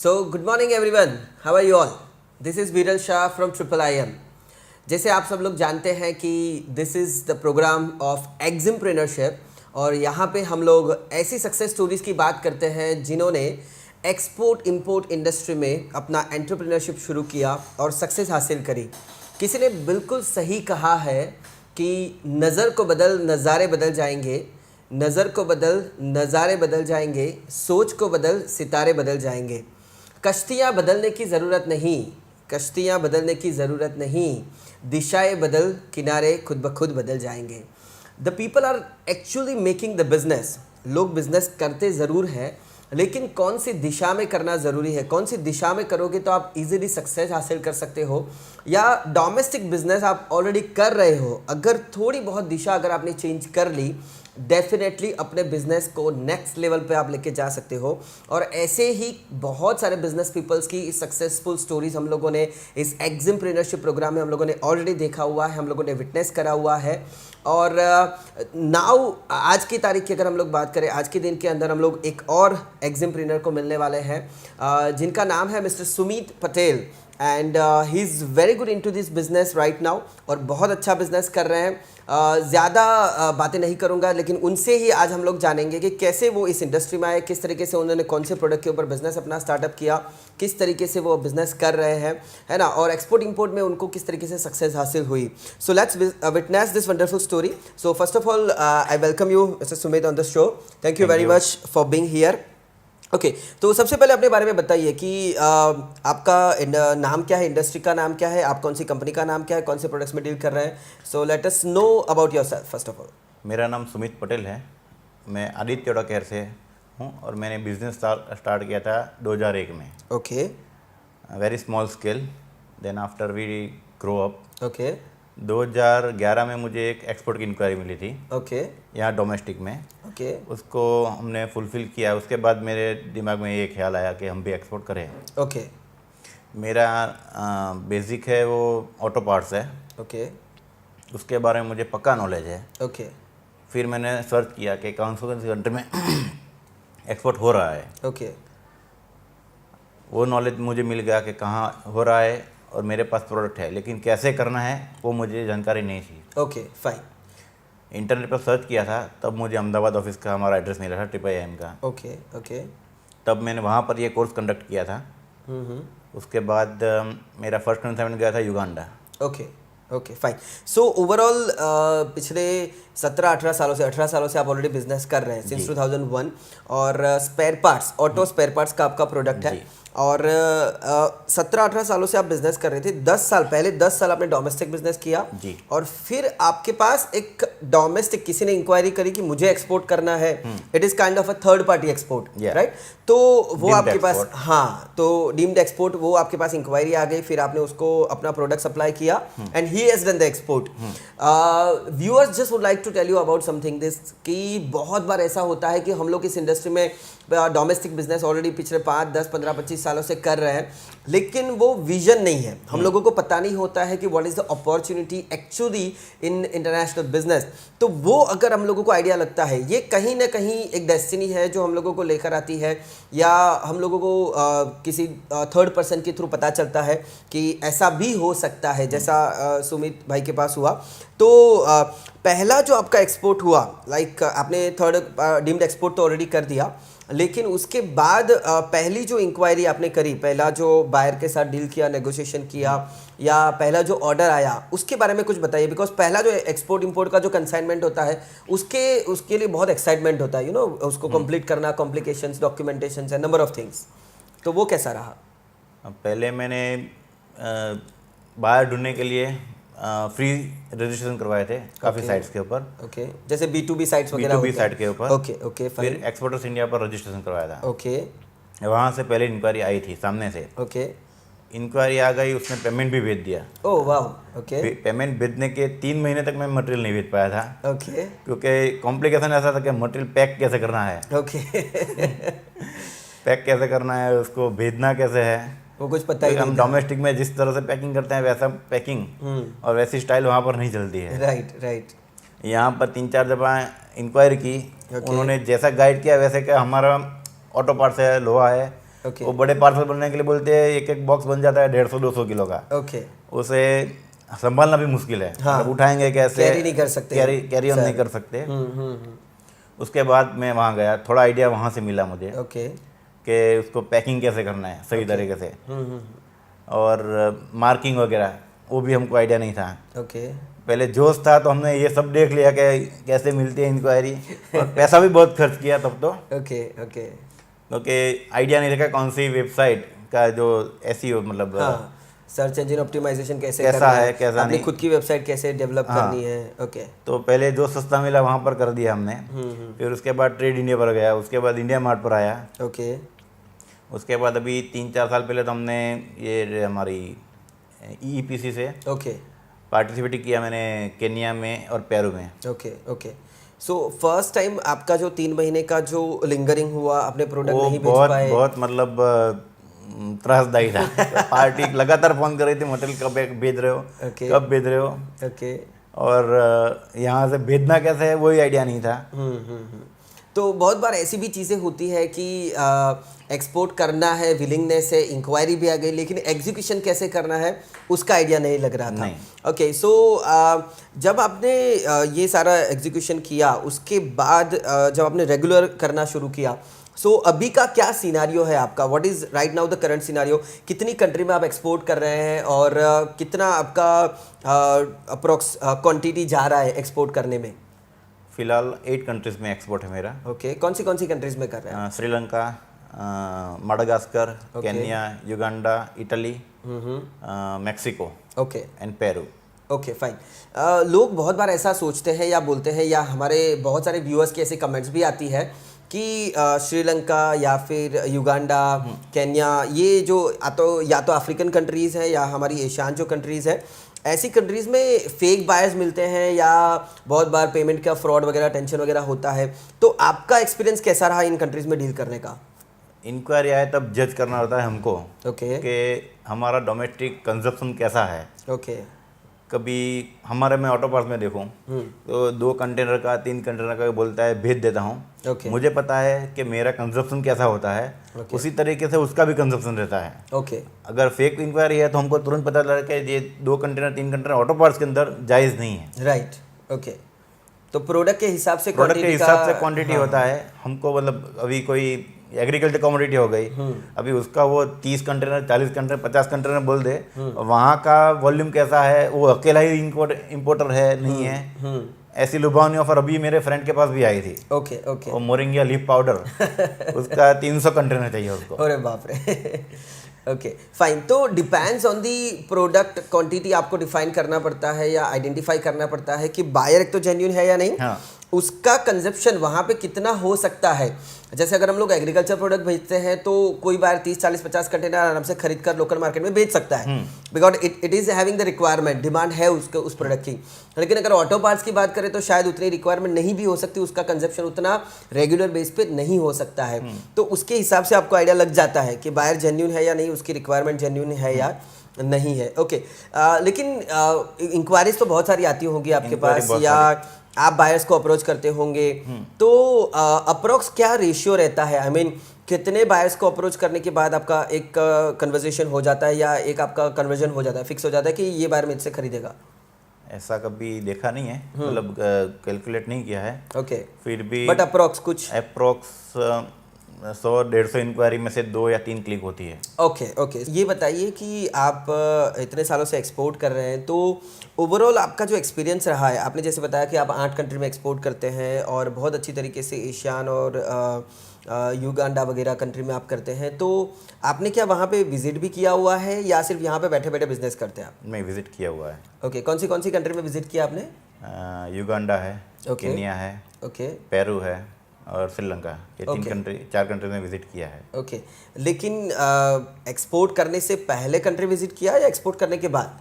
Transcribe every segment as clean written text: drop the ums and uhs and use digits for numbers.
So, good morning everyone. How are you all? This is Viral Shah from Triple IM. जैसे आप सब लोग जानते हैं कि this is the program of entrepreneurship और यहाँ पे हम लोग ऐसी सक्सेस स्टोरीज़ की बात करते हैं जिन्होंने एक्सपोर्ट इंपोर्ट इंडस्ट्री में अपना एंटरप्रेन्योरशिप शुरू किया और सक्सेस हासिल करी। किसी ने बिल्कुल सही कहा है कि नज़र को बदल नज़ारे बदल जाएंगे, नज़र को बदल नज़ारे बदल जाएंगे, सोच को बदल सितारे बदल जाएंगे। कश्तियाँ बदलने की ज़रूरत नहीं, कश्तियाँ बदलने की ज़रूरत नहीं, दिशाएं बदल किनारे खुद ब खुद बदल जाएंगे। The people are actually making the business. लोग बिजनेस करते ज़रूर हैं, लेकिन कौन सी दिशा में करना ज़रूरी है। कौन सी दिशा में करोगे तो आप इजीली सक्सेस हासिल कर सकते हो, या डोमेस्टिक बिजनेस आप ऑलरेडी कर रहे हो, अगर थोड़ी बहुत दिशा अगर आपने चेंज कर ली, डेफिनेटली अपने बिजनेस को नेक्स्ट लेवल पे आप लेके जा सकते हो। और ऐसे ही बहुत सारे बिजनेस पीपल्स की सक्सेसफुल स्टोरीज हम लोगों ने इस एग्जिमप्रेन्योरशिप प्रोग्राम में हम लोगों ने ऑलरेडी देखा हुआ है, हम लोगों ने विटनेस करा हुआ है। और नाउ आज की तारीख की अगर हम लोग बात करें, आज के दिन के अंदर हम लोग एक और एग्जिमप्रेन्योर को मिलने वाले हैं जिनका नाम है mister Sumit Patel and he is very good into this business right now और बहुत अच्छा बिजनेस कर रहे हैं। ज़्यादा बातें नहीं करूँगा, लेकिन उनसे ही आज हम लोग जानेंगे कि कैसे वो इस इंडस्ट्री में आए, किस तरीके से उन्होंने कौन से प्रोडक्ट के ऊपर बिजनेस अपना स्टार्टअप किया, किस तरीके से वो बिजनेस कर रहे हैं, है ना, और एक्सपोर्ट इंपोर्ट में उनको किस तरीके से सक्सेस हासिल हुई। So let's witness this wonderful story. So first of all I welcome you mister Sumit on the show. Thank you very much for being here. Okay, तो सबसे पहले अपने बारे में बताइए कि आपका नाम क्या है, इंडस्ट्री का नाम क्या है, आप कौन सी कंपनी का नाम क्या है, कौन से प्रोडक्ट्स में डील कर रहे हैं। So let us know about yourself first of all. मेरा नाम सुमित पटेल है। मैं आदित्य ओडा केयर से हूँ और मैंने बिजनेस स्टार्ट किया था 2001 में। Okay, very small scale, then after we grow up. Okay, 2011 में मुझे एक एक्सपोर्ट की इंक्वायरी मिली थी, ओके, यहाँ डोमेस्टिक में। ओके, उसको हमने फुलफ़िल किया। उसके बाद मेरे दिमाग में ये ख्याल आया कि हम भी एक्सपोर्ट करें। ओके, मेरा बेसिक है वो ऑटो पार्ट्स है, ओके, उसके बारे में मुझे पक्का नॉलेज है। ओके, फिर मैंने सर्च किया कि कौन सी कंट्री में एक्सपोर्ट हो रहा है। ओके, वो नॉलेज मुझे मिल गया कि कहाँ हो रहा है और मेरे पास प्रोडक्ट है, लेकिन कैसे करना है वो मुझे जानकारी नहीं थी। ओके, फाइन, इंटरनेट पर सर्च किया था, तब मुझे अहमदाबाद ऑफिस का हमारा एड्रेस मिला था, ट्रिपल IM का। ओके, ओके, तब मैंने वहाँ पर ये कोर्स कंडक्ट किया था। उसके बाद मेरा फर्स्ट असाइनमेंट गया था Uganda. Okay, okay, fine. So overall पिछले 17-18 सालों से 18 सालों से आप ऑलरेडी बिजनेस कर रहे हैं सिंस 2001 और spare parts, auto spare parts का आपका प्रोडक्ट है और 17-18 सालों से आप बिजनेस कर रहे थे। 10 साल आपने डोमेस्टिक बिजनेस किया जी। और फिर आपके पास एक डोमेस्टिक किसी ने इंक्वायरी करी कि मुझे एक्सपोर्ट करना है। It is kind of a third party export, right? तो वो Deemed आपके पास, export. हाँ, तो डीम्ड एक्सपोर्ट, वो आपके पास इंक्वायरी आ गई, फिर आपने उसको अपना प्रोडक्ट सप्लाई किया and he has done the export. Viewers just would like to tell you about something this कि बहुत बार ऐसा होता है कि हम लोग इस इंडस्ट्री में डोमेस्टिक बिजनेस ऑलरेडी पिछले 5, 10, 15, 25 सालों से कर रहे हैं, लेकिन वो विजन नहीं है। हम लोगों को पता नहीं होता है कि what is the opportunity actually in international business. तो वो अगर हम लोगों को आइडिया लगता है, ये कहीं ना कहीं एक डेस्टिनी है जो हम लोगों को लेकर आती है, या हम लोगों को किसी थर्ड पर्सन के थ्रू पता चलता है कि ऐसा भी हो सकता है, जैसा सुमित भाई के पास हुआ। तो पहला जो आपका एक्सपोर्ट हुआ, लाइक आपने थर्ड डीम्ड एक्सपोर्ट तो ऑलरेडी कर दिया, लेकिन उसके बाद पहली जो इंक्वायरी आपने करी, पहला जो बायर के साथ डील किया, नेगोशिएशन किया, या पहला जो ऑर्डर आया, उसके बारे में कुछ बताइए। बिकॉज पहला जो एक्सपोर्ट इंपोर्ट का जो कंसाइनमेंट होता है, उसके लिए बहुत एक्साइटमेंट होता है, यू नो, उसको कंप्लीट करना, complications, documentations and number of things. तो वो कैसा रहा? पहले मैंने बायर ढूंढने के लिए फ्री रजिस्ट्रेशन करवाए थे काफ़ी साइट्स के ऊपर। ओके, जैसे B2B साइट्स वगैरह B2B साइट के ऊपर। ओके, ओके, फिर एक्सपोर्टर्स इंडिया पर रजिस्ट्रेशन करवाया था। ओके, वहाँ से पहले इंक्वायरी आई थी सामने से। ओके, इंक्वायरी आ गई, उसने पेमेंट भी भेज दिया। ओह वाह, ओके, पेमेंट भेजने के 3 महीने तक मैं मटेरियल नहीं भेज पाया था, ओके, क्योंकि कॉम्प्लिकेशन ऐसा था कि मटेरियल पैक कैसे करना है, ओके, पैक कैसे करना है, उसको भेजना कैसे है, वो कुछ पता ही हम नहीं था। डोमेस्टिक में जिस तरह से पैकिंग करते हैं वैसा पैकिंग और वैसी स्टाइल वहाँ पर नहीं चलती है। राइट, राइट, यहाँ पर 3-4 दफ़ा इंक्वायरी की, उन्होंने जैसा गाइड किया वैसे, क्या हमारा ऑटो पार्ट्स है, लोहा है, ओके वो बड़े पार्सल बनने के लिए बोलते हैं, एक एक बॉक्स बन जाता है 150-200 किलो का। ओके उसे संभालना भी मुश्किल है, हाँ। मतलब उठाएंगे कैसे, कैरी नहीं कर सकते, कैरी ऑन नहीं कर सकते। उसके बाद मैं वहाँ गया, थोड़ा आइडिया वहाँ से मिला मुझे ओके कि उसको पैकिंग कैसे करना है सही तरीके से, और मार्किंग वगैरह वो भी हमको आइडिया नहीं था। ओके पहले जोश था तो हमने ये सब देख लिया कि कैसे मिलती है इंक्वायरी, और पैसा भी बहुत खर्च किया तब तो, ओके ओके क्योंकि आइडिया नहीं रखा कौन सी वेबसाइट का जो एसईओ मतलब हाँ, सर्च इंजन ऑप्टिमाइजेशन कैसे कैसा करना है, कैसा अपनी नहीं। खुद की वेबसाइट कैसे डेवलप हाँ। करनी है। ओके तो पहले जो सस्ता मिला वहाँ पर कर दिया हमने, फिर उसके बाद ट्रेड इंडिया पर गया, उसके बाद इंडिया मार्ट पर आया, ओके उसके बाद अभी 3-4 साल पहले तो हमने ये हमारी ईपीसी से ओके पार्टिसिपेट किया मैंने, केन्या में और पेरू में। Okay okay so first time आपका जो 3 महीने का जो लिंगरिंग हुआ, अपने प्रोडक्ट वो नहीं बेच बहुत पाए। बहुत मतलब त्रासदायी था। पार्टी लगातार फ़ोन कर रही थी, मटेरियल कब भेज रहे हो, Okay. कब भेज रहे हो, ओके और यहाँ से भेजना कैसे है वही आइडिया नहीं था। तो बहुत बार ऐसी भी चीज़ें होती है कि एक्सपोर्ट करना है, विलिंगनेस है, इंक्वायरी भी आ गई, लेकिन एग्जीक्यूशन कैसे करना है उसका आइडिया नहीं लग रहा था। नहीं। ओके सो जब आपने ये सारा एग्जीक्यूशन किया, उसके बाद जब आपने रेगुलर करना शुरू किया, सो अभी का क्या सिनारियो है आपका? What is right now the current scenario? कितनी कंट्री में आप एक्सपोर्ट कर रहे हैं और कितना आपका अप्रोक्स क्वांटिटी जा रहा है एक्सपोर्ट करने में? फिलहाल 8 कंट्रीज़ में एक्सपोर्ट है मेरा। ओके कौन सी कंट्रीज में कर रहे हैं? Sri Lanka, Madagascar, Kenya, Uganda, Italy, Mexico okay and Peru. Okay fine. लोग बहुत बार ऐसा सोचते हैं या बोलते हैं, या हमारे बहुत सारे व्यूअर्स की ऐसे कमेंट्स भी आती है कि श्रीलंका या फिर युगांडा, केन्या, ये जो या तो अफ्रीकन कंट्रीज़ है या हमारी एशियान जो कंट्रीज़ है, ऐसी कंट्रीज़ में फेक बायर्स मिलते हैं या बहुत बार पेमेंट का फ्रॉड वगैरह, टेंशन वगैरह होता है। तो आपका एक्सपीरियंस कैसा रहा इन कंट्रीज़ में डील करने का? इंक्वायरी आए तब जज करना होता है हमको ओके कि हमारा डोमेस्टिक कंजप्शन कैसा है। ओके कभी हमारे मैं ऑटो पार्ट्स में देखूं तो 2 कंटेनर का 3 कंटेनर का बोलता है भेज देता हूं। ओके मुझे पता है कि मेरा कंजप्शन कैसा होता है, उसी तरीके से उसका भी कंजप्शन रहता है। ओके अगर फेक इंक्वायरी है तो हमको तुरंत पता लगा कि ये 2 कंटेनर 3 कंटेनर ऑटो पार्ट्स के अंदर जायज़ नहीं है। राइट। ओके तो प्रोडक्ट के हिसाब से प्रोडक्ट के quantity हिसाब से का- क्वांटिटी हाँ, होता है हमको, मतलब अभी कोई एग्रीकल्चर कमोडिटी हो गई, अभी उसका वो 30 कंटेनर 40 कंटेनर 50 कंटेनर बोल दे, वहाँ का वॉल्यूम कैसा है, वो अकेला ही इंपोर्टर है नहीं है, ऐसी लुभावनी ऑफर अभी मेरे फ्रेंड के पास भी आई थी। ओके ओके वो मोरिंगा लीफ पाउडर उसका 300 कंटेनर चाहिए उसको। अरे बाप रे। Okay fine. तो depends on the product quantity आपको डिफाइन करना पड़ता है या आइडेंटिफाई करना पड़ता है कि बायर एक तो जेन्युइन है या नहीं, हाँ। उसका कंजप्शन वहाँ पे कितना हो सकता है। जैसे अगर हम लोग एग्रीकल्चर प्रोडक्ट भेजते हैं तो कोई बार 30 40 50 कंटेनर आराम से खरीद कर लोकल मार्केट में बेच सकता है, because it is having the requirement, demand है उसके उस प्रोडक्ट की। लेकिन अगर ऑटो पार्ट्स की बात करें तो शायद उतनी रिक्वायरमेंट नहीं भी हो सकती, उसका कंजप्शन उतना रेगुलर बेस पे नहीं हो सकता है। तो उसके हिसाब से आपको आइडिया लग जाता है कि बायर जेन्युइन है या नहीं, उसकी रिक्वायरमेंट जेन्युइन है या नहीं है। ओके लेकिन इंक्वायरीज तो बहुत सारी आती होंगी आपके Inquiry पास, बहुत या आप बायर्स को अप्रोच करते होंगे, तो अप्रोक्स क्या रेशियो रहता है? आई मीन कितने बायर्स को अप्रोच करने के बाद आपका एक कन्वर्जेशन हो जाता है या एक आपका कन्वर्जन हो जाता है, फिक्स हो जाता है कि ये बायर मुझसे खरीदेगा? ऐसा कभी देखा नहीं है, मतलब कैलकुलेट नहीं किया है। ओके फिर भी बट अप्रोक्स कुछ? अप्रोक्स 100-150 इंक्वायरी में से 2 या 3 क्लिक होती है। ओके ओके ये बताइए कि आप इतने सालों से एक्सपोर्ट कर रहे हैं, तो ओवरऑल आपका जो एक्सपीरियंस रहा है, आपने जैसे बताया कि आप 8 कंट्री में एक्सपोर्ट करते हैं और बहुत अच्छी तरीके से एशियान और युगांडा वगैरह कंट्री में आप करते हैं, तो आपने क्या वहाँ पे विजिट भी किया हुआ है या सिर्फ यहाँ पे बैठे बैठे बिजनेस करते हैं आप? मैं विजिट किया हुआ है। ओके कौन सी कंट्री में विजिट किया आपने? युगांडा है, Okay. केन्या है, ओके पेरू है और श्रीलंका, ये 3 Okay. कंट्री 4 कंट्री में विजिट किया है। ओके लेकिन एक्सपोर्ट करने से पहले कंट्री विजिट किया या एक्सपोर्ट करने के बाद?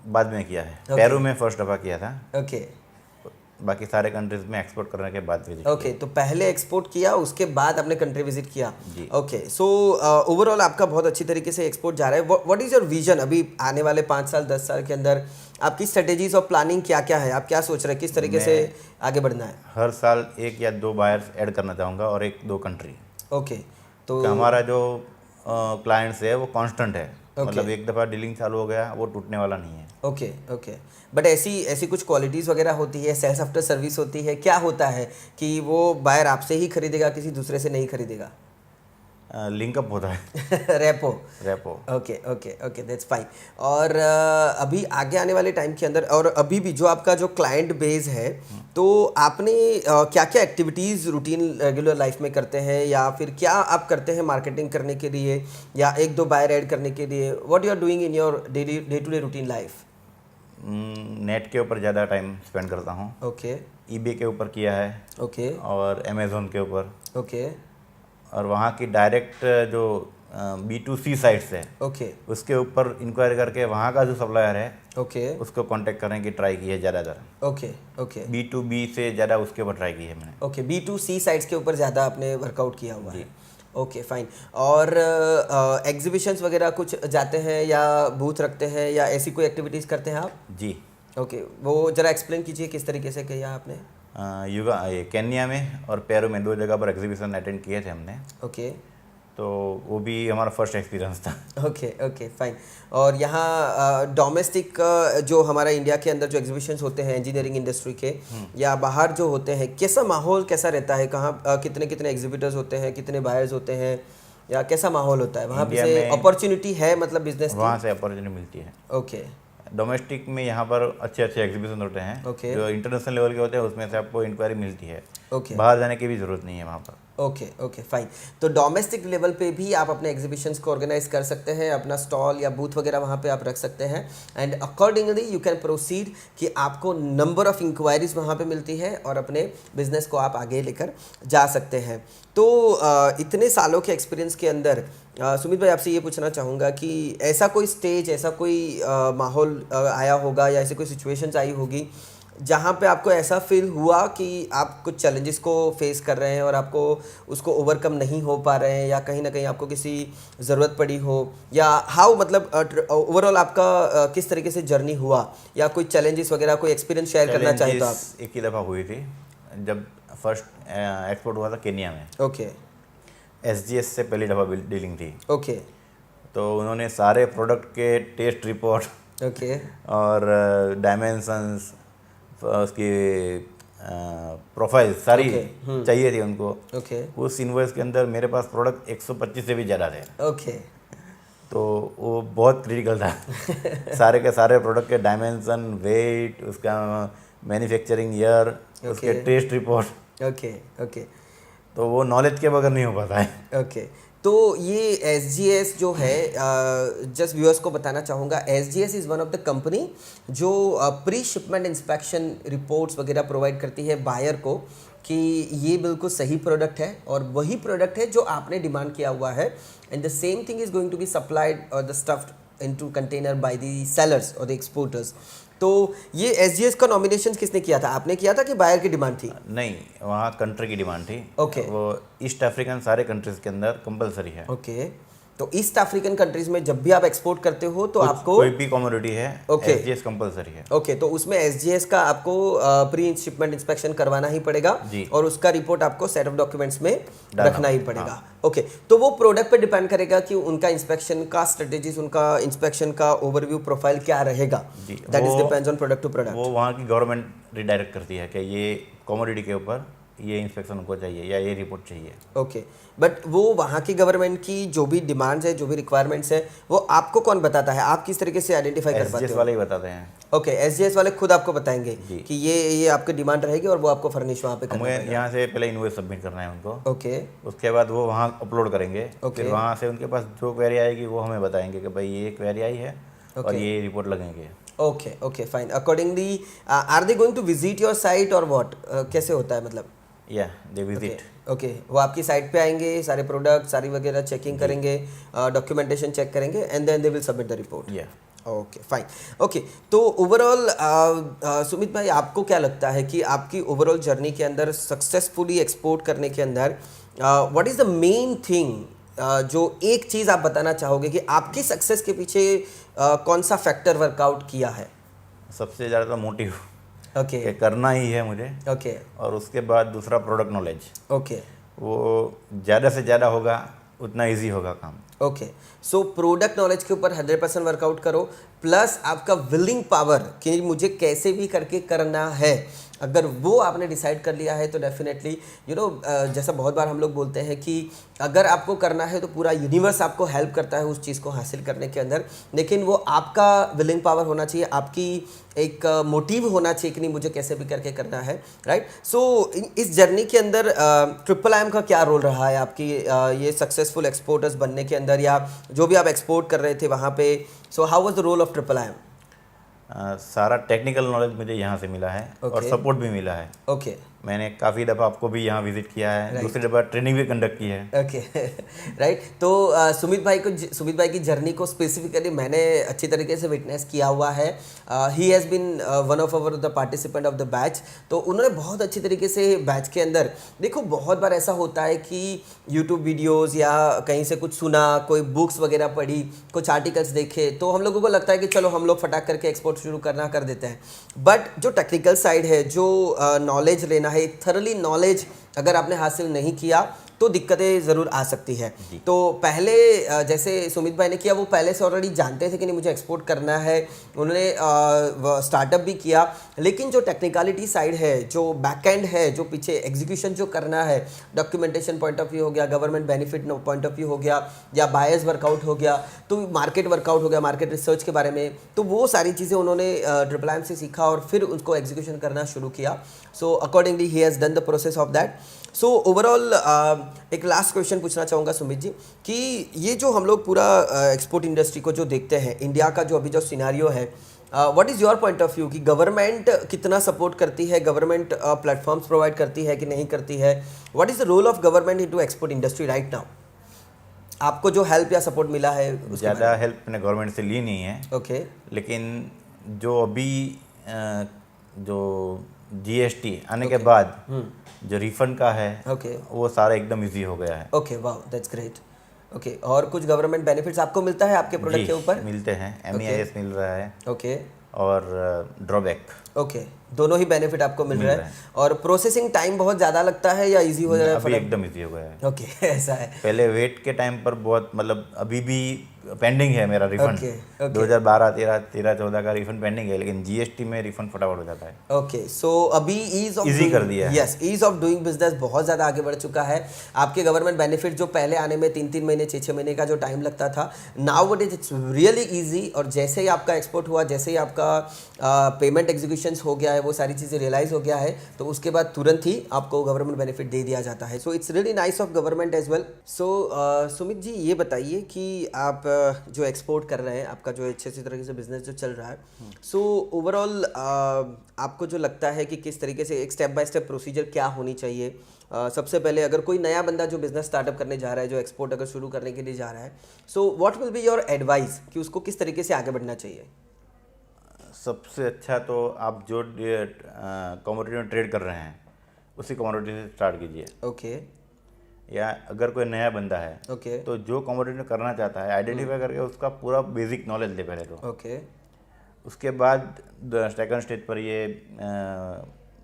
बाद में किया है। Okay. पेरू में फर्स्ट दफ़ा किया था, ओके बाकी सारे कंट्रीज में एक्सपोर्ट करने के बाद विजिट ओके तो पहले एक्सपोर्ट किया, उसके बाद आपने कंट्री विजिट किया। जी। ओके सो ओवरऑल आपका बहुत अच्छी तरीके से एक्सपोर्ट जा रहा है। व्हाट इज़ योर विजन अभी आने वाले 5 साल 10 साल के अंदर? आपकी स्ट्रेटेजीज और प्लानिंग क्या क्या है? आप क्या सोच रहे हैं, किस तरीके से आगे बढ़ना है? हर साल 1 या 2 बायर्स ऐड करना चाहूँगा और 1-2 कंट्री। ओके तो हमारा जो क्लाइंट्स है वो कांस्टेंट है, Okay. मतलब एक दफ़ा डीलिंग चालू हो गया वो टूटने वाला नहीं है। ओके ओके, बट ऐसी ऐसी कुछ क्वालिटीज़ वगैरह होती है, सेल्स आफ्टर सर्विस होती है, क्या होता है कि वो बायर आपसे ही खरीदेगा, किसी दूसरे से नहीं खरीदेगा? लिंकअप होता है। Repo. Repo. Okay okay okay, that's fine. और अभी आगे आने वाले टाइम के अंदर और अभी भी जो आपका जो क्लाइंट बेस है, तो आपने क्या क्या एक्टिविटीज़ रूटीन रेगुलर लाइफ में करते हैं, या फिर क्या आप करते हैं मार्केटिंग करने के लिए या एक दो बायर ऐड करने के लिए? What you are doing in your daily day to day routine life? Net के ऊपर ज़्यादा टाइम स्पेंड करता हूँ। ओके ईबे के ऊपर किया है ओके और अमेज़ोन के ऊपर, ओके और वहाँ की डायरेक्ट जो B2C साइट्स है ओके उसके ऊपर इंक्वायरी करके वहाँ का जो सप्लायर है ओके उसको कांटेक्ट करने की ट्राई की है ज़्यादातर। ओके ओके B2B से ज़्यादा उसके ऊपर ट्राई की है मैंने। ओके, B2C साइट्स के ऊपर ज़्यादा आपने वर्कआउट किया हुआ जी। है। Okay fine. और एग्जीबिशंस वगैरह कुछ जाते हैं या बूथ रखते हैं या ऐसी कोई एक्टिविटीज़ करते हैं आप? जी। ओके, वो ज़रा एक्सप्लेन कीजिए किस तरीके से किया आपने। ये केन्या में और पेरू में 2 जगह पर एग्जीबिशन अटेंड किए थे हमने, ओके तो वो भी हमारा फर्स्ट एक्सपीरियंस था। Okay okay fine. और यहाँ डोमेस्टिक जो हमारा इंडिया के अंदर जो एग्जीबिशंस होते हैं इंजीनियरिंग इंडस्ट्री के, या बाहर जो होते हैं, कैसा माहौल कैसा रहता है? कहाँ कितने कितने एग्जीबिटर्स होते हैं, कितने बायर्स होते हैं, या कैसा माहौल होता है वहाँ पे? इंडिया से में अपॉर्चुनिटी है मतलब बिजनेस की? वहाँ से अपॉर्चुनिटी मिलती है। ओके डोमेस्टिक में यहाँ पर अच्छे अच्छे एग्जीबिशन होते हैं। Okay. जो इंटरनेशनल लेवल के होते हैं उसमें से आपको इंक्वायरी मिलती है। ओके बाहर जाने की भी ज़रूरत नहीं है वहाँ पर। Okay okay fine. तो डोमेस्टिक लेवल पे भी आप अपने एग्जीबिशंस को ऑर्गेनाइज कर सकते हैं, अपना स्टॉल या बूथ वगैरह वहाँ पे आप रख सकते हैं, and accordingly you can proceed कि आपको नंबर ऑफ इंक्वायरीज वहाँ पे मिलती है और अपने बिजनेस को आप आगे लेकर जा सकते हैं। तो इतने सालों के एक्सपीरियंस के अंदर सुमित भाई आपसे ये पूछना चाहूँगा कि ऐसा कोई स्टेज, ऐसा कोई माहौल आया होगा या ऐसी कोई सिचुएशंस आई होगी जहाँ पे आपको ऐसा फील हुआ कि आप कुछ चैलेंजेस को फेस कर रहे हैं और आपको उसको ओवरकम नहीं हो पा रहे हैं, या कहीं ना कहीं आपको किसी ज़रूरत पड़ी हो, या हाउ मतलब ओवरऑल आपका किस तरीके से जर्नी हुआ, या कोई चैलेंजेस वगैरह कोई एक्सपीरियंस शेयर करना चाहें तो आप? एक ही दफ़ा हुई थी जब फर्स्ट एक्सपोर्ट हुआ था केन्या में। ओके SGS से पहली दफ़ा डीलिंग थी। ओके तो उन्होंने सारे प्रोडक्ट के टेस्ट रिपोर्ट ओके और डायमेंशंस, उसकी प्रोफाइल सारी Okay. चाहिए थी उनको। ओके उस इनवॉइस के अंदर मेरे पास प्रोडक्ट 125 से भी ज़्यादा थे, ओके तो वो बहुत क्रिटिकल था। सारे के सारे प्रोडक्ट के डायमेंशन, वेट, उसका मैन्युफैक्चरिंग ईयर, उसके Okay. Test report, okay okay तो वो नॉलेज के बगैर नहीं हो पाता है। ओके। तो ये SGS जो है, जस्ट व्यूअर्स को बताना चाहूँगा, SGS is one of the company जो प्री शिपमेंट इंस्पेक्शन रिपोर्ट्स वगैरह प्रोवाइड करती है बायर को कि ये बिल्कुल सही प्रोडक्ट है और वही प्रोडक्ट है जो आपने डिमांड किया हुआ है, and the same thing is going to be supplied और the stuffed into container by the sellers और द एक्सपोर्टर्स। तो ये SGS का नॉमिनेशन किसने किया था? आपने किया था कि बायर की डिमांड थी? नहीं, वहाँ कंट्री की डिमांड थी। Okay. वो ईस्ट अफ्रीकन सारे कंट्रीज के अंदर कंपलसरी है। ओके तो ईस्ट अफ्रीकन कंट्रीज में जब भी आप एक्सपोर्ट करते हो तो आपको कोई भी कमोडिटी है, Okay. SGS कंपलसरी है। ओके तो उसमें SGS का आपको प्री शिपमेंट इंस्पेक्शन करवाना ही पड़ेगा जी। और उसका रिपोर्ट आपको सेट ऑफ डॉक्यूमेंट्स में डालना रखना ही पड़ेगा। ओके तो वो प्रोडक्ट पे डिपेंड करेगा कि उनका इंस्पेक्शन का स्ट्रेटेजीज, उनका इंस्पेक्शन का ओवरव्यू प्रोफाइल क्या रहेगा। जी, दैट इज वो- depends on product to product. वो वहाँ की गवर्नमेंट रिडायरेक्ट करती है कि ये कमोडिटी के ऊपर ये इंस्पेक्शन उनको चाहिए या ये रिपोर्ट चाहिए। ओके बट वो वहाँ की गवर्नमेंट की जो भी डिमांड्स है, जो भी रिक्वायरमेंट्स है, वो आपको कौन बताता है? आप किस तरीके से आइडेंटिफाई कर पाते SGS हो? वाले ही बताते हैं। ओके SGS वाले खुद आपको बताएंगे जी। कि ये आपकी डिमांड रहेगी और वो आपको फर्निश वहाँ पे करना हमें पड़ेगा। यहाँ से पहले इनवॉइस सबमिट करना है उनको, ओके उसके बाद वो वहाँ अपलोड करेंगे। Okay. फिर वहाँ से उनके पास जो क्वेरी आएगी वो हमें बताएंगे कि भाई ये क्वेरी आई है और Okay. ये रिपोर्ट लगेंगे। Okay okay fine. Accordingly are they going to visit your site और व्हाट, कैसे होता है मतलब? या दे विजिट। ओके वो आपकी साइट पे आएंगे, सारे प्रोडक्ट सारी वगैरह चेकिंग करेंगे, डॉक्यूमेंटेशन चेक करेंगे, and then they will submit the report. या ओके फाइन। ओके तो ओवरऑल सुमित भाई आपको क्या लगता है कि आपकी ओवरऑल जर्नी के अंदर सक्सेसफुली एक्सपोर्ट करने के अंदर what is the main thing जो एक चीज़ आप बताना चाहोगे कि आपकी सक्सेस के पीछे कौन सा फैक्टर वर्कआउट किया है? सबसे ज़्यादा मोटिव ओके कि करना ही है मुझे, ओके और उसके बाद दूसरा प्रोडक्ट नॉलेज। ओके वो ज़्यादा से ज़्यादा होगा उतना इजी होगा काम। ओके, सो प्रोडक्ट नॉलेज के ऊपर 100% वर्कआउट करो, प्लस आपका विलिंग पावर कि मुझे कैसे भी करके करना है, अगर वो आपने डिसाइड कर लिया है तो डेफिनेटली जैसा बहुत बार हम लोग बोलते हैं कि अगर आपको करना है तो पूरा यूनिवर्स आपको हेल्प करता है उस चीज़ को हासिल करने के अंदर, लेकिन वो आपका विलिंग पावर होना चाहिए, आपकी एक मोटिव होना चाहिए कि नहीं मुझे कैसे भी करके करना है, राइट। सो इस जर्नी के अंदर ट्रिपल आई एम का क्या रोल रहा है आपकी ये सक्सेसफुल एक्सपोर्टर्स बनने के अंदर, या जो भी आप एक्सपोर्ट कर रहे थे वहाँ पे, so how was the role of triple I M? सारा टेक्निकल नॉलेज मुझे यहाँ से मिला है और सपोर्ट भी मिला है। ओके, मैंने काफ़ी दफ़ा आपको भी यहाँ विजिट किया है, दूसरी दफ़ा ट्रेनिंग भी कंडक्ट की है। Okay, right. तो सुमित भाई की जर्नी को स्पेसिफिकली मैंने अच्छी तरीके से विटनेस किया हुआ है। He has been one of our the participant of the batch. तो उन्होंने बहुत अच्छी तरीके से बैच के अंदर, देखो बहुत बार ऐसा होता है कि यूट्यूब वीडियोस या कहीं से कुछ सुना, कोई बुक्स वगैरह पढ़ी, कुछ आर्टिकल्स देखे, तो हम लोगों को लगता है कि चलो हम लोग फटाक करके एक्सपोर्ट शुरू करना कर देते हैं। बट जो टेक्निकल साइड है, जो नॉलेज लेना है, थरली नॉलेज अगर आपने हासिल नहीं किया तो दिक्कतें ज़रूर आ सकती है। तो पहले जैसे सुमित भाई ने किया, वो पहले से ऑलरेडी जानते थे कि नहीं मुझे एक्सपोर्ट करना है, उन्होंने स्टार्टअप भी किया, लेकिन जो टेक्निकलिटी साइड है, जो बैकएंड है, जो पीछे एग्जीक्यूशन जो करना है, डॉक्यूमेंटेशन पॉइंट ऑफ व्यू हो गया, government benefit point of view हो गया, या बायर्स वर्कआउट हो गया, तो मार्केट वर्कआउट हो गया, मार्केट रिसर्च के बारे में, तो वो सारी चीज़ें उन्होंने ट्रिपल आई एम से सीखा और फिर उसको एग्जीक्यूशन करना शुरू किया। So accordingly he has done the process of that. So overall एक लास्ट क्वेश्चन पूछना चाहूँगा सुमित जी कि ये जो हम लोग पूरा एक्सपोर्ट इंडस्ट्री को जो देखते हैं, इंडिया का जो अभी जो सिनारियो है, what is your point of view कि गवर्नमेंट कितना सपोर्ट करती है, गवर्नमेंट प्लेटफॉर्म्स प्रोवाइड करती है कि नहीं करती है, what is the role of government into export industry right now? आपको जो हेल्प या सपोर्ट मिला है? ज़्यादा हेल्प मैंने गवर्नमेंट से ली नहीं है। ओके, लेकिन जो अभी जो GST आने के बाद जो रिफंड का है, वो सारा एकदम इजी हो गया है। Okay, wow, that's great. Okay, और कुछ गवर्नमेंट बेनिफिट्स आपको मिलता है आपके प्रोडक्ट के ऊपर? मिलते हैं, MEIS मिल रहा है। ओके, और ड्रॉबैक। ओके, दोनों ही बेनिफिट आपको मिल रहा है। और प्रोसेसिंग टाइम बहुत ज़्यादा लगता है या इजी हो जा रहा है? अभी एकदम इजी हो गया है। ओके, ऐसा है। पहले वेट के टाइम पर बहुत, मतलब अभी भी पेंडिंग है मेरा रिफंड। 2012, 13, 14 का रिफंड पेंडिंग है, लेकिन GST में रिफंड फटाफट हो जाता है। ओके, सो अभी ईजी कर दिया है। Yes, ease of doing business बहुत ज़्यादा आगे बढ़ चुका है। आपके गवर्नमेंट बेनिफिट जो पहले आने में 3-3 महीने, 6-6 महीने का जो टाइम लगता था, now it is really easy. और जैसे ही आपका एक्सपोर्ट हुआ, जैसे ही आपका पेमेंट एग्जीक्यूशंस हो गया है, वो सारी चीज़ें रियलाइज़ हो गया है, तो उसके बाद तुरंत ही आपको गवर्नमेंट बेनिफिट दे दिया जाता है। So it's really nice of government as well. So Sumit ji, ये बताइए कि आप जो एक्सपोर्ट कर रहे हैं, आपका जो अच्छे तरीके से बिजनेस जो चल रहा है, सो ओवरऑल आपको जो लगता है कि किस तरीके से एक स्टेप बाय स्टेप प्रोसीजर क्या होनी चाहिए? सबसे पहले अगर कोई नया बंदा जो बिजनेस स्टार्टअप करने जा रहा है, जो एक्सपोर्ट अगर शुरू करने के लिए जा रहा है, so what will be your advice कि उसको किस तरीके से आगे बढ़ना चाहिए? सबसे अच्छा तो आप जो कमोडिटी में ट्रेड कर रहे हैं, उसी कमोडिटी से स्टार्ट कीजिए। ओके, या अगर कोई नया बंदा है, ओके, तो जो कमोडिटी में करना चाहता है, आइडेंटिफाई करके उसका पूरा बेसिक नॉलेज ले पहले तो। ओके, उसके बाद सेकंड स्टेज पर ये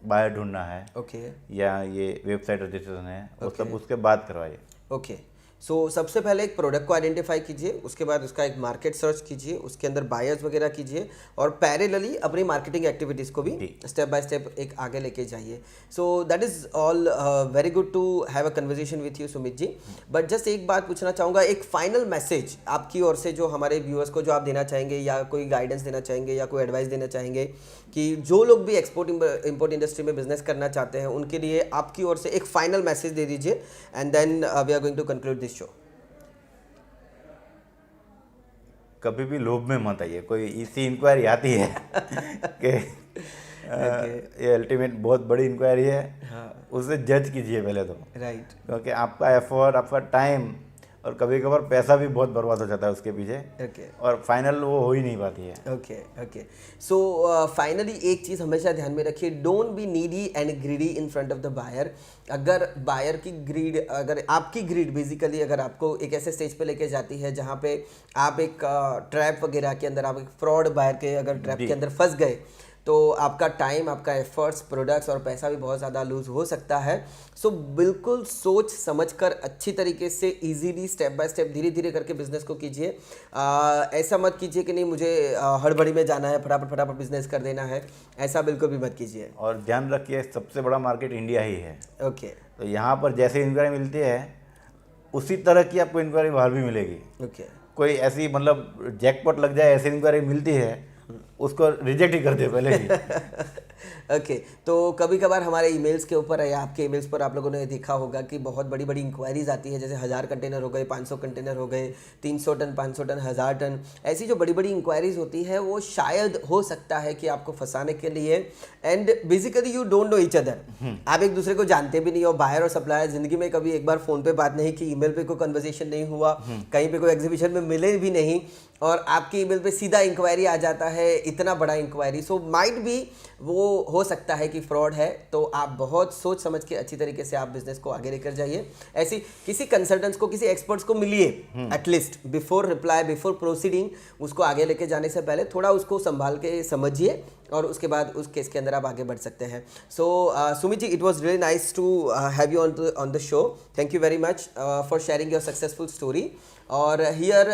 बायर ढूंढना है, ओके, या ये वेबसाइट रजिस्ट्रेशन है, वो सब उसके बाद करवाइए। ओके, सो सबसे पहले एक प्रोडक्ट को आइडेंटिफाई कीजिए, उसके बाद उसका एक मार्केट सर्च कीजिए, उसके अंदर बायर्स वगैरह कीजिए, और पैरेलली अपनी मार्केटिंग एक्टिविटीज़ को भी स्टेप बाय स्टेप एक आगे लेके जाइए। So that is all very good to have a conversation with you Sumit ji. But just एक बात पूछना चाहूँगा, एक फाइनल मैसेज आपकी ओर से जो हमारे व्यूअर्स को जो आप देना चाहेंगे, या कोई गाइडेंस देना चाहेंगे, या कोई एडवाइस देना चाहेंगे कि जो लोग भी एक्सपोर्ट इंपोर्ट इंडस्ट्री में बिजनेस करना चाहते हैं, उनके लिए आपकी ओर से एक फाइनल मैसेज दे दीजिए, and then we are going to conclude this show. कभी भी लोभ में मत आइए। कोई इसी इंक्वायरी आती है कि ये अल्टीमेट बहुत बड़ी इंक्वायरी है, उसे जज कीजिए पहले तो। राइट, क्योंकि आपका एफर्ट, आपका टाइम और कभी कभार पैसा भी बहुत बर्बाद हो जाता है उसके पीछे। ओके, और फाइनल वो हो ही नहीं पाती है। Okay, okay. सो फाइनली एक चीज़ हमेशा ध्यान में रखिए, don't be needy and greedy in front of the buyer. अगर बायर की ग्रीड, अगर आपकी ग्रीड बेसिकली अगर आपको एक ऐसे स्टेज पे लेके जाती है जहाँ पे आप एक ट्रैप वगैरह के अंदर, आप एक फ्रॉड बायर के अगर ट्रैप के अंदर फंस गए, तो आपका टाइम, आपका एफर्ट्स, प्रोडक्ट्स और पैसा भी बहुत ज़्यादा लूज हो सकता है। सो बिल्कुल सोच समझकर अच्छी तरीके से इजीली स्टेप बाय स्टेप धीरे धीरे करके बिजनेस को कीजिए। ऐसा मत कीजिए कि नहीं मुझे हड़बड़ी में जाना है, फटाफट फटाफट बिजनेस कर देना है, ऐसा बिल्कुल भी मत कीजिए। और ध्यान रखिए सबसे बड़ा मार्केट इंडिया ही है। ओके तो यहाँ पर जैसे इंक्वायरी मिलती है उसी तरह की आपको इंक्वायरी बाहर भी मिलेगी। ओके कोई ऐसी मतलब जैकपॉट लग जाए ऐसी इंक्वायरी मिलती है उसको रिजेक्ट ही कर दे पहले ही। ओके तो कभी कभार हमारे ईमेल्स के ऊपर या आपके ईमेल्स पर आप लोगों ने देखा होगा कि बहुत बड़ी बड़ी इंक्वायरीज आती है, जैसे 1000 कंटेनर हो गए, 500 कंटेनर हो गए, 300 टन, 500 टन, 1000 टन। ऐसी जो बड़ी बड़ी इंक्वायरीज होती है वो शायद हो सकता है कि आपको फंसाने के लिए, and basically you don't know each other, आप एक दूसरे को जानते भी नहीं हो। बायर और सप्लायर जिंदगी में कभी एक बार फोन पे बात नहीं की, ईमेल पे कोई कन्वर्सेशन नहीं हुआ, कहीं पे कोई एग्जीबिशन में मिले भी नहीं, और आपकी ईमेल पे सीधा इंक्वायरी आ जाता है, इतना बड़ा इंक्वायरी। सो माइट भी वो हो सकता है कि फ्रॉड है। तो आप बहुत सोच समझ के अच्छी तरीके से आप बिजनेस को आगे लेकर जाइए। ऐसी किसी कंसल्टेंट्स को, किसी एक्सपर्ट्स को मिलिए at least before reply, before proceeding. उसको आगे लेके जाने से पहले थोड़ा उसको संभाल के समझिए और उसके बाद उस केस के अंदर आप आगे बढ़ सकते हैं। So Sumit ji, it was really nice to have you on the show. Thank you very much for sharing your successful story. और हियर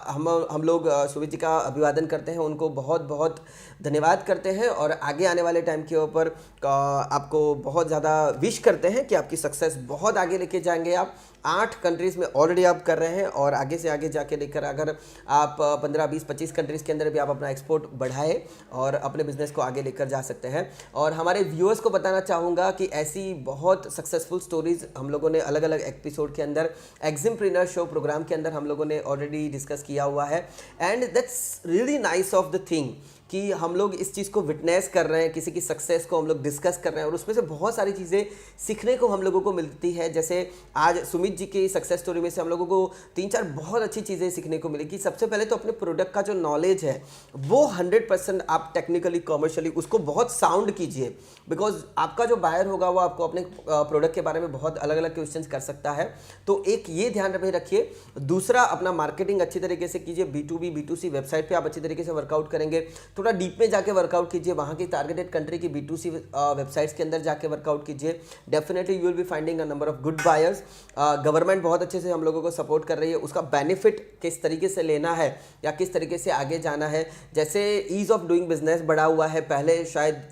हम लोग सुमित जी का अभिवादन करते हैं, उनको बहुत बहुत धन्यवाद करते हैं, और आगे आने वाले टाइम के ऊपर आपको बहुत ज़्यादा विश करते हैं कि आपकी सक्सेस बहुत आगे लेके जाएंगे। आप 8 कंट्रीज़ में ऑलरेडी आप कर रहे हैं, और आगे से आगे जाके लेकर अगर आप 15, 20, 25 कंट्रीज़ के अंदर भी आप अपना एक्सपोर्ट बढ़ाए और अपने बिजनेस को आगे लेकर जा सकते हैं। और हमारे व्यूअर्स को बताना चाहूँगा कि ऐसी बहुत सक्सेसफुल स्टोरीज हम लोगों ने अलग अलग एपिसोड के अंदर एक्जिमप्रेन्योर शो प्रोग्राम के अंदर हम लोगों ने ऑलरेडी डिस्कस किया हुआ है। And that's really nice of the thing कि हम लोग इस चीज़ को विटनेस कर रहे हैं, किसी की सक्सेस को हम लोग डिस्कस कर रहे हैं, और उसमें से बहुत सारी चीज़ें सीखने को हम लोगों को मिलती है। जैसे आज सुमित जी की सक्सेस स्टोरी में से हम लोगों को 3-4 बहुत अच्छी चीज़ें सीखने को मिली कि सबसे पहले तो अपने प्रोडक्ट का जो नॉलेज है वो 100% आप टेक्निकली, कॉमर्शियली उसको बहुत साउंड कीजिए, बिकॉज आपका जो बायर होगा वो आपको अपने प्रोडक्ट के बारे में बहुत अलग अलग क्वेश्चन कर सकता है। तो एक ये ध्यान में रखिए। दूसरा, अपना मार्केटिंग अच्छी तरीके से कीजिए। B2B, B2C वेबसाइट पर आप अच्छी तरीके से वर्कआउट करेंगे, थोड़ा डीप में जाके वर्कआउट कीजिए, वहाँ की टारगेटेड कंट्री की B2C वेबसाइट्स के अंदर जाके वर्कआउट कीजिए। Definitely you will be finding a number of good buyers. Government बहुत अच्छे से हम लोगों को सपोर्ट कर रही है, उसका बेनिफिट किस तरीके से लेना है या किस तरीके से आगे जाना है। जैसे ईज ऑफ डूइंग बिजनेस बढ़ा हुआ है, पहले शायद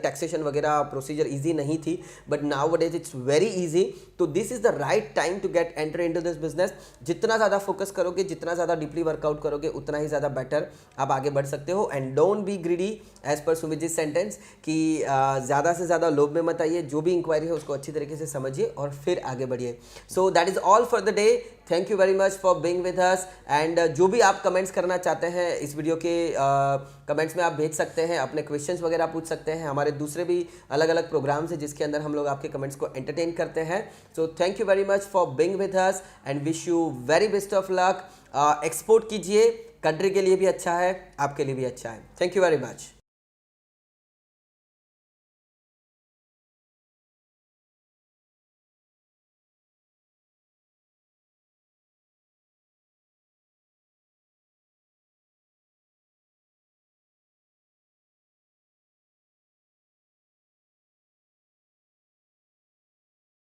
टैक्सेशन वगैरह प्रोसीजर ईजी नहीं थी, but now days it's very easy. तो this is the right time to get enter into this business. जितना ज़्यादा फोकस करोगे, जितना ज़्यादा डीपली वर्कआउट करोगे, उतना ही ज़्यादा बेटर आप आगे बढ़ सकते हो। And don't be greedy, as per Sumit ji sentence, कि ज़्यादा से ज़्यादा लोभ में मत आइए। जो भी इंक्वायरी है उसको अच्छी तरीके से समझिए और फिर आगे बढ़िए। सो that is all for the day. Thank you very much for being with us. And जो भी आप कमेंट्स करना चाहते हैं इस वीडियो के कमेंट्स में आप भेज सकते हैं, अपने क्वेश्चंस वगैरह पूछ सकते हैं। हमारे दूसरे भी अलग अलग प्रोग्राम्स हैं जिसके अंदर हम लोग आपके कमेंट्स को एंटरटेन करते हैं। So thank you very much for being with us and wish you very best of luck. Export कीजिए, कंट्री के लिए भी अच्छा है, आपके लिए भी अच्छा है। Thank you very much.